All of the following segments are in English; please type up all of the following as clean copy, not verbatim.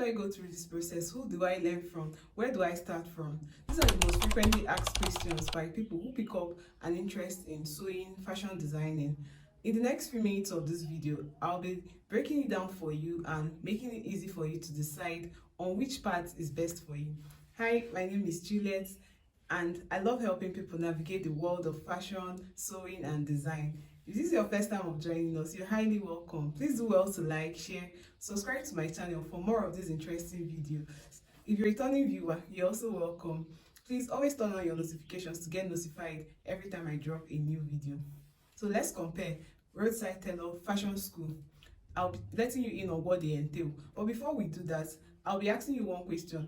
I go through this process? Who do I learn from? Where do I start from? These are the most frequently asked questions by people who pick up an interest in sewing, fashion designing. In the next few minutes of this video, I'll be breaking it down for you and making it easy for you to decide on which part is best for you. Hi, my name is Juliet, and I love helping people navigate the world of fashion, sewing, and design. If this is your first time of joining us, you're highly welcome. Please do well to like, share, subscribe to my channel for more of these interesting videos. If you're a returning viewer, you're also welcome. Please always turn on your notifications to get notified every time I drop a new video. So let's compare Roadside Tailor Fashion School. I'll be letting you in on what they entail. But before we do that, I'll be asking you one question.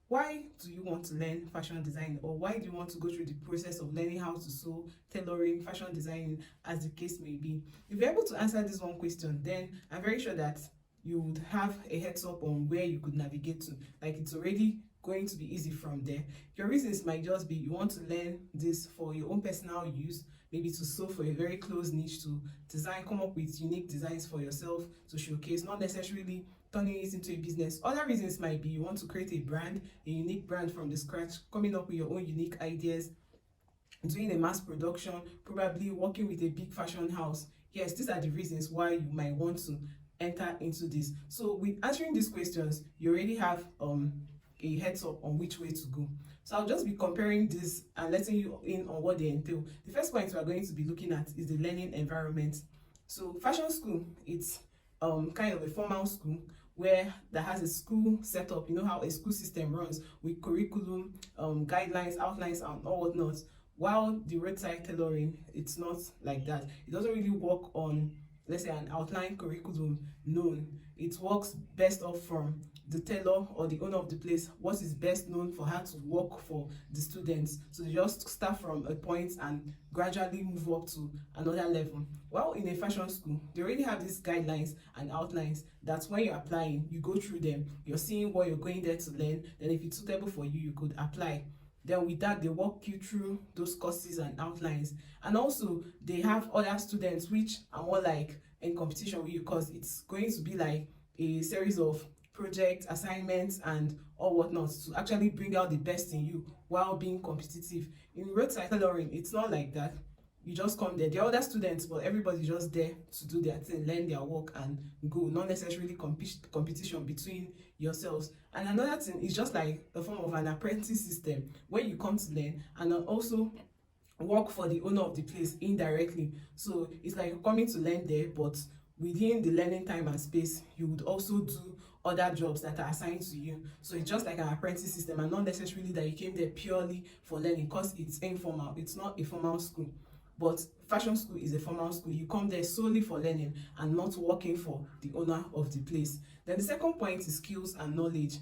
Why do you want to learn fashion design, or why do you want to go through the process of learning how to sew, tailoring, fashion designing, as the case may be? If you're able to answer this one question, then I'm very sure that you would have a heads up on where you could navigate to. Like, it's already going to be easy from there. Your reasons might just be you want to learn this for your own personal use, maybe to sew for a very close niche, to design, come up with unique designs for yourself to showcase, not necessarily turning it into a business. Other reasons might be you want to create a brand, a unique brand from the scratch, coming up with your own unique ideas, doing a mass production, probably working with a big fashion house. Yes, these are the reasons why you might want to enter into this. So with answering these questions, you already have a heads up on which way to go. So I'll just be comparing this and letting you in on what they entail. The first point we are going to be looking at is the learning environment. So fashion school, it's kind of a formal school where that has a school setup. You know how a school system runs with curriculum, guidelines, outlines, and all whatnot. While the roadside tailoring, it's not like that. It doesn't really work on, let's say, an outline curriculum known. It works best off from the tailor or the owner of the place, what is best known for her to work for the students. So they just start from a point and gradually move up to another level. While in a fashion school, they already have these guidelines and outlines that when you're applying, you go through them, you're seeing what you're going there to learn, then if it's suitable for you, you could apply. Then with that, they walk you through those courses and outlines. And also, they have other students which are more like in competition with you, because it's going to be like a series of projects, assignments, and all whatnot to actually bring out the best in you while being competitive. In roadside tailoring, it's not like that. You just come there. There are other students, but everybody's just there to do their thing, learn their work, and go. Not necessarily competition between yourselves. And another thing is just like a form of an apprentice system where you come to learn and also work for the owner of the place indirectly. So it's like you're coming to learn there, but within the learning time and space, you would also do other jobs that are assigned to you. So it's just like an apprentice system, and not necessarily that you came there purely for learning, because it's informal. It's not a formal school. But fashion school is a formal school. You come there solely for learning and not working for the owner of the place. Then the second point is skills and knowledge.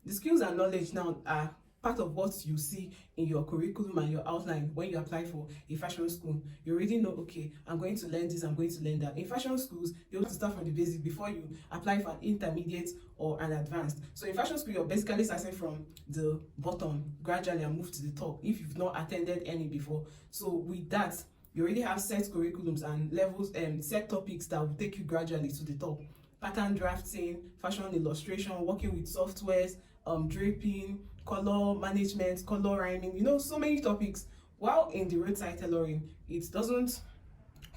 The skills and knowledge now are part of what you see in your curriculum and your outline when you apply for a fashion school. You already know, okay, I'm going to learn this, I'm going to learn that. In fashion schools, you have to start from the basic before you apply for an intermediate or an advanced. So in fashion school, you're basically starting from the bottom gradually and move to the top if you've not attended any before. So with that, you already have set curriculums and levels and set topics that will take you gradually to the top. Pattern drafting, fashion illustration, working with softwares, draping, color management, color rhyming, you know, so many topics. While in the roadside tailoring, it doesn't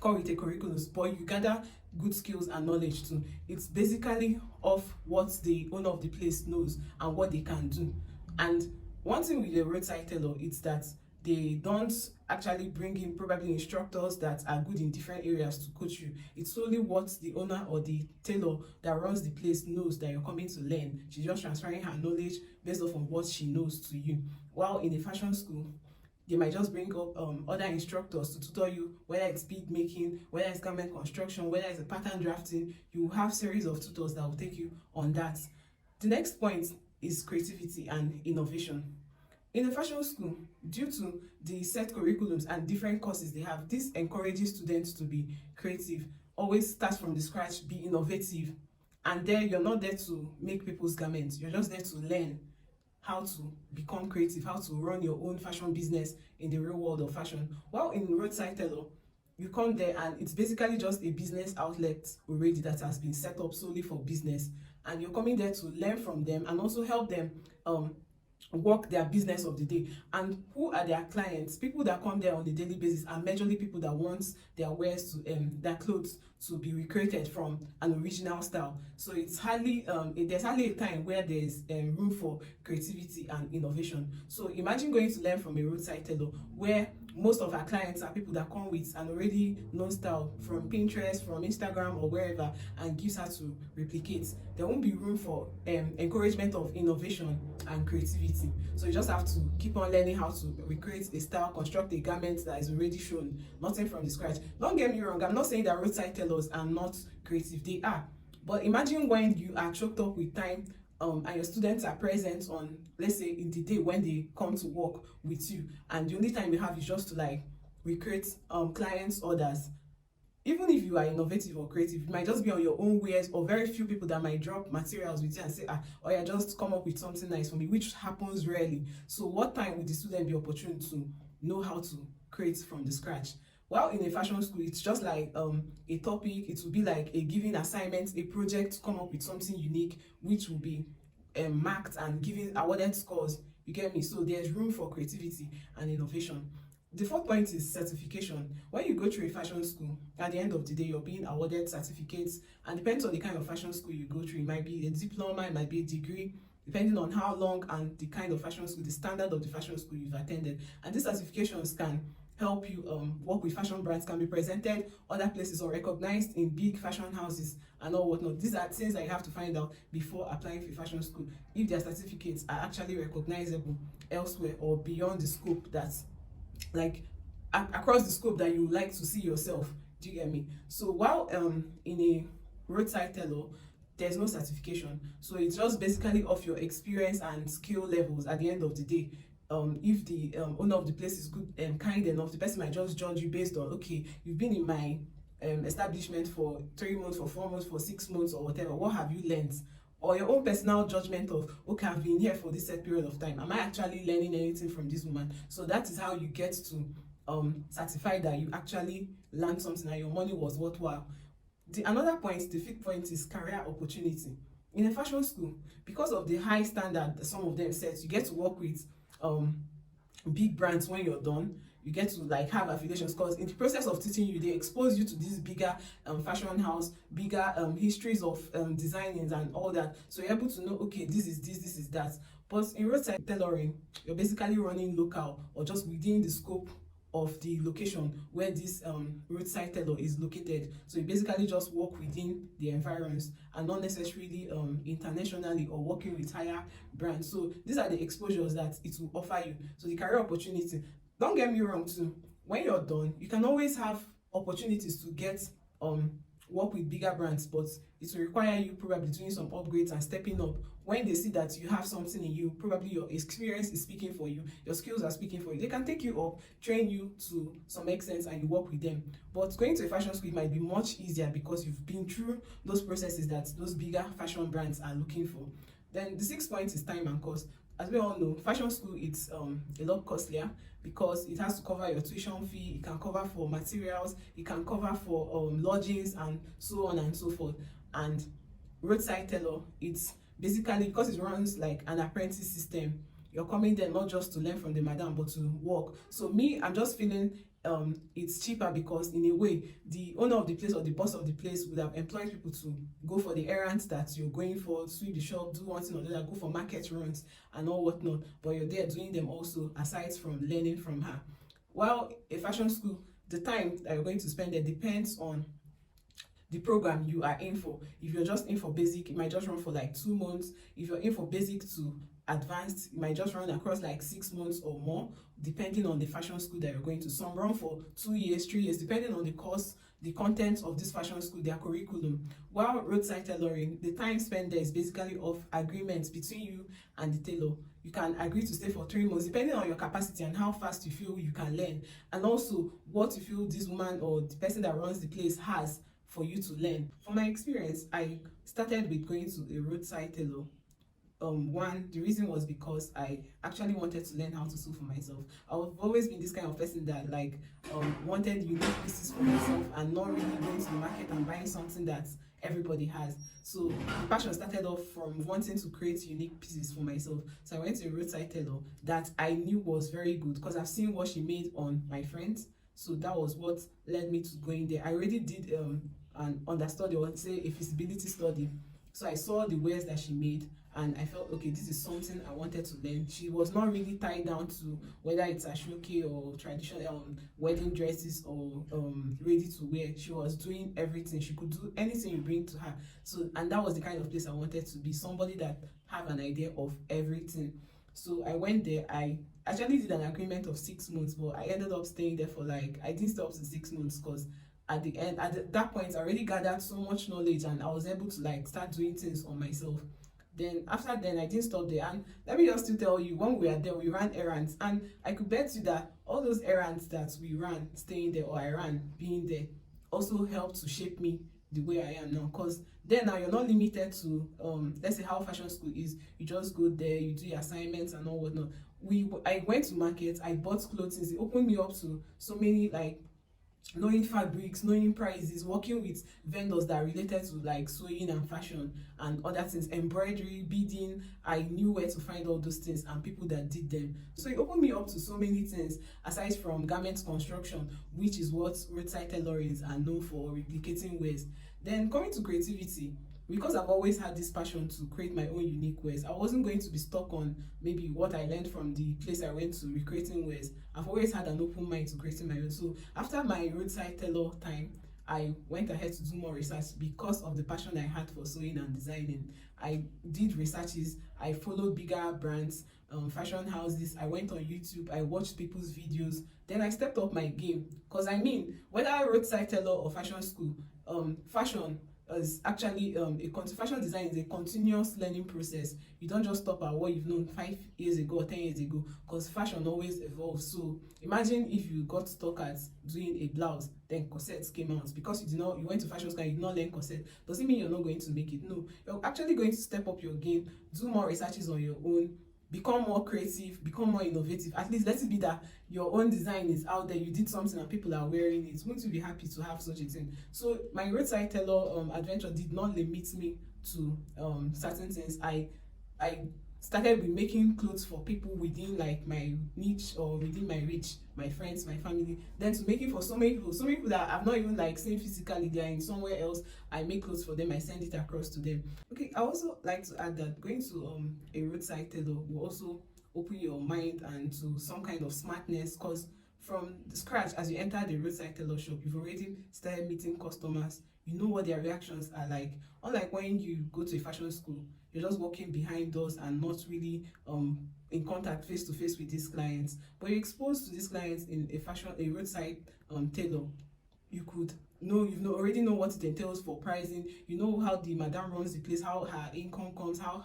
come with a curriculum, but you gather good skills and knowledge too. It's basically of what the owner of the place knows and what they can do. And one thing with the roadside tailor is that they don't actually bring in probably instructors that are good in different areas to coach you. It's solely what the owner or the tailor that runs the place knows that you're coming to learn. She's just transferring her knowledge based off of what she knows to you. While in a fashion school, they might just bring up other instructors to tutor you, whether it's bead making, whether it's garment construction, whether it's a pattern drafting. You have series of tutors that will take you on that. The next point is creativity and innovation. In a fashion school, due to the set curriculums and different courses they have, this encourages students to be creative, always start from the scratch, be innovative. And there, you're not there to make people's garments, you're just there to learn how to become creative, how to run your own fashion business in the real world of fashion. While in Roadside Tailor, you come there and it's basically just a business outlet already that has been set up solely for business. and you're coming there to learn from them and also help them work their business of the day. And who are their clients? People that come there on a daily basis are majorly people that want their wares to their clothes to be recreated from an original style. So it's hardly there's hardly a time where there's room for creativity and innovation. So imagine going to learn from a roadside tailor where most of our clients are people that come with an already known style from Pinterest, from Instagram, or wherever, and gives her to replicate. There won't be room for encouragement of innovation and creativity. So you just have to keep on learning how to recreate a style, construct a garment that is already shown, nothing from the scratch. Don't get me wrong, I'm not saying that roadside tailors are not creative, they are. But imagine when you are choked up with time and your students are present on, let's say, in the day when they come to work with you, and the only time you have is just to like recreate clients' orders. Even if you are innovative or creative, you might just be on your own wares, or very few people that might drop materials with you and say, or yeah, just come up with something nice for me, which happens rarely. So what time would the student be opportune to know how to create from the scratch? While in a fashion school, it's just like a topic. It will be like a given assignment, a project to come up with something unique, which will be marked and given awarded scores. You get me? So there's room for creativity and innovation. The fourth point is certification. When you go through a fashion school, at the end of the day, you're being awarded certificates, and depends on the kind of fashion school you go through. It might be a diploma, it might be a degree, depending on how long and the kind of fashion school, the standard of the fashion school you've attended. And these certifications can help you work with fashion brands, can be presented other places or recognized in big fashion houses and all whatnot. These are things that you have to find out before applying for a fashion school, if their certificates are actually recognizable elsewhere or beyond the scope that's like across the scope that you like to see yourself. Do you get me? So while in a roadside tailor, there's no certification, so it's just basically off your experience and skill levels at the end of the day. If the owner of the place is good and kind enough, the person might just judge you based on, okay, you've been in my establishment for 3 months, for 4 months, for 6 months, or whatever. What have you learned? Or your own personal judgment of, okay, I've been here for this set period of time. Am I actually learning anything from this woman? So that is how you get to certify that you actually learned something and your money was worthwhile. Another point, the fifth point, is career opportunity. In a fashion school, because of the high standard that some of them set, you get to work with big brands. When you're done, you get to like have affiliations, because in the process of teaching you, they expose you to this bigger fashion house, bigger histories of designings and all that. So you're able to know, okay, this is this, this is that. But in roadside tailoring, you're basically running local or just within the scope of the location where this roadside tailor is located. So you basically just work within the environs and not necessarily internationally or working with higher brands. So these are the exposures that it will offer you. So the career opportunity, don't get me wrong too, when you're done, you can always have opportunities to get work with bigger brands, but it will require you probably doing some upgrades and stepping up. When they see that you have something in you, probably your experience is speaking for you, your skills are speaking for you, they can take you up, train you to some extent, and you work with them. But going to a fashion school might be much easier because you've been through those processes that those bigger fashion brands are looking for. Then the sixth point is time and cost. As we all know, fashion school, it's a lot costlier because it has to cover your tuition fee, it can cover for materials, it can cover for lodgings, and so on and so forth. And roadside tailor, it's basically, because it runs like an apprentice system, you're coming there not just to learn from the madam but to work. So me, I'm just feeling it's cheaper because in a way the owner of the place or the boss of the place would have employed people to go for the errands that you're going for, sweep the shop, do one thing or the other, go for market runs and all whatnot, but you're there doing them also aside from learning from her. While a fashion school, the time that you're going to spend there depends on the program you are in for. If you're just in for basic, it might just run for like 2 months. If you're in for basic to advanced, it might just run across like 6 months or more, depending on the fashion school that you're going to. Some run for 2 years, 3 years, depending on the course, the content of this fashion school, their curriculum. While roadside tailoring, the time spent there is basically of agreements between you and the tailor. You can agree to stay for 3 months, depending on your capacity and how fast you feel you can learn, and also what you feel this woman or the person that runs the place has for you to learn. From my experience, I started with going to a roadside tailor One, the reason was because I actually wanted to learn how to sew for myself. I've always been this kind of person that like wanted unique pieces for myself and not really going to the market and buying something that everybody has. So the passion started off from wanting to create unique pieces for myself. So I went to a Roadside Tailor that I knew was very good because I've seen what she made on my friends. So that was what led me to going there. I already did an understudy, or say a feasibility study. So I saw the wares that she made and I felt, okay, this is something I wanted to learn. She was not really tied down to whether it's ashoke or traditional wedding dresses or ready to wear. She was doing everything. She could do anything you bring to her. So, and that was the kind of place I wanted to be, somebody that have an idea of everything. So I went there. I actually did an agreement of 6 months, but I ended up staying there for like, I didn't stay up to 6 months because at the end, that point, I already gathered so much knowledge and I was able to like start doing things on myself. Then after then, I didn't stop there. And let me just to tell you, when we were there, we ran errands, and I could bet you that all those errands that we ran staying there, or I ran being there, also helped to shape me the way I am now. Because then now you're not limited to let's say how fashion school is. You just go there, you do your assignments and all whatnot. I went to market, I bought clothes. It opened me up to so many, like knowing fabrics, knowing prices, working with vendors that are related to like sewing and fashion and other things, embroidery, beading. I knew where to find all those things and people that did them. So it opened me up to so many things aside from garment construction, which is what roadside tailorings are known for, replicating wares. Then coming to creativity, because I've always had this passion to create my own unique wares, I wasn't going to be stuck on maybe what I learned from the place I went to recreating wares. I've always had an open mind to creating my own. So after my roadside tailor time, I went ahead to do more research because of the passion I had for sewing and designing. I did researches, I followed bigger brands, fashion houses, I went on YouTube, I watched people's videos, then I stepped up my game. Because I mean, whether roadside tailor or fashion school, fashion is actually fashion design is a continuous learning process. You don't just stop at what you've known 5 years ago or 10 years ago, because fashion always evolves. So imagine if you got stuck at doing a blouse, then corsets came out because you went to fashion school and you did not learn corset. Does it mean you're not going to make it? No, you're actually going to step up your game, do more researches on your own, become more creative, become more innovative. At least let it be that your own design is out there, you did something and people are wearing it. Wouldn't you be happy to have such a thing? So my roadside tailor adventure did not limit me to certain things. I started with making clothes for people within like my niche or within my reach, my friends, my family, then to making for so many people that I've not even like seen physically, they are in somewhere else. I make clothes for them, I send it across to them. Okay, I also like to add that going to a roadside tailor will also open your mind and to some kind of smartness, because from the scratch, as you enter the roadside tailor shop, you've already started meeting customers. You know what their reactions are like. Unlike when you go to a fashion school, you're just walking behind doors and not really in contact face to face with these clients. But you're exposed to these clients in a roadside tailor. Already know what it entails for pricing. You know how the madam runs the place, how her income comes, how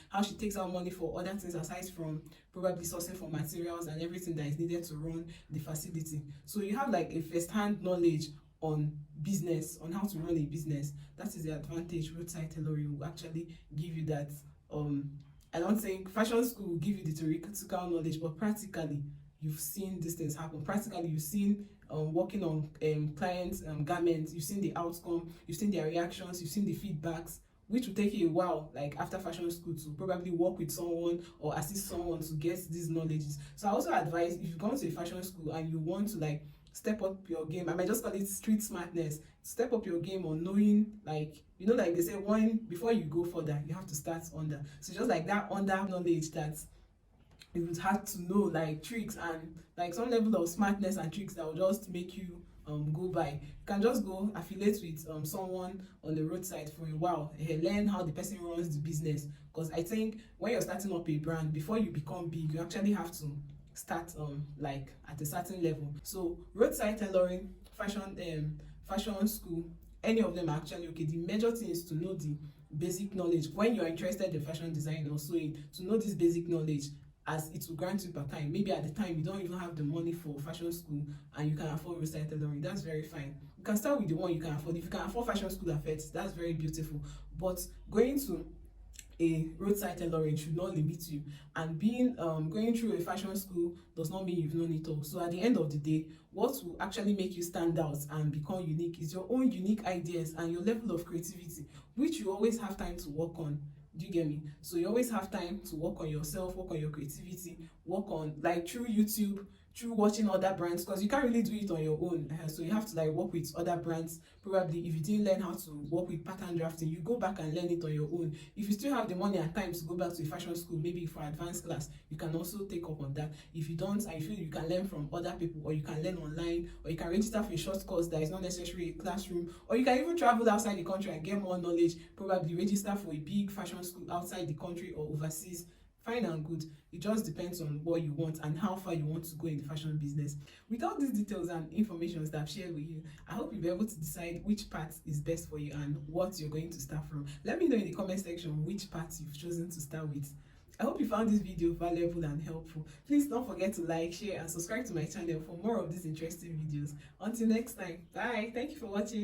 how she takes out money for other things aside from probably sourcing for materials and everything that is needed to run the facility. So you have like a first-hand knowledge on business, on how to run a business. That is the advantage roadside tailoring will actually give you. That I don't think fashion school will give you the theoretical knowledge, but practically you've seen these things happen. Practically you've seen working on clients' garments, you've seen the outcome, you've seen their reactions, you've seen the feedbacks, which will take you a while, like after fashion school, to probably work with someone or assist someone to get these knowledges. So I also advise, if you've gone to a fashion school and you want to like step up your game, I might just call it street smartness, step up your game on knowing, like like they say, before you go further you have to start under. So just like that under knowledge that you would have to know, like tricks and like some level of smartness and tricks that will just make you go by. You can just go affiliate with someone on the roadside for a while, learn how the person runs the business, because I think when you're starting up a brand, before you become big, you actually have to start like at a certain level. So roadside tailoring, fashion school, any of them are actually okay. The major thing is to know the basic knowledge when you're interested in fashion design or sewing, to know this basic knowledge, as it will grant you per time. Maybe at the time you don't even have the money for fashion school and you can afford roadside tailoring, that's very fine. You can start with the one you can afford. If you can afford fashion school at first, that's very beautiful. But going to a roadside tailoring should not limit you, and being going through a fashion school does not mean you've known it all. So at the end of the day, what will actually make you stand out and become unique is your own unique ideas and your level of creativity, which you always have time to work on. Do you get me? So you always have time to work on yourself, work on your creativity, work on, like, through YouTube, through watching other brands, because you can't really do it on your own. So you have to like work with other brands. Probably if you didn't learn how to work with pattern drafting, you go back and learn it on your own. If you still have the money and time to go back to a fashion school, maybe for advanced class, you can also take up on that. If you don't, I feel you can learn from other people, or you can learn online, or you can register for a short course that is not necessarily a classroom, or you can even travel outside the country and get more knowledge. Probably register for a big fashion school outside the country or overseas. Fine and good. It just depends on what you want and how far you want to go in the fashion business. With all these details and information that I've shared with you, I hope you'll be able to decide which path is best for you and what you're going to start from. Let me know in the comment section which path you've chosen to start with. I hope you found this video valuable and helpful. Please don't forget to like, share, and subscribe to my channel for more of these interesting videos. Until next time, bye. Thank you for watching.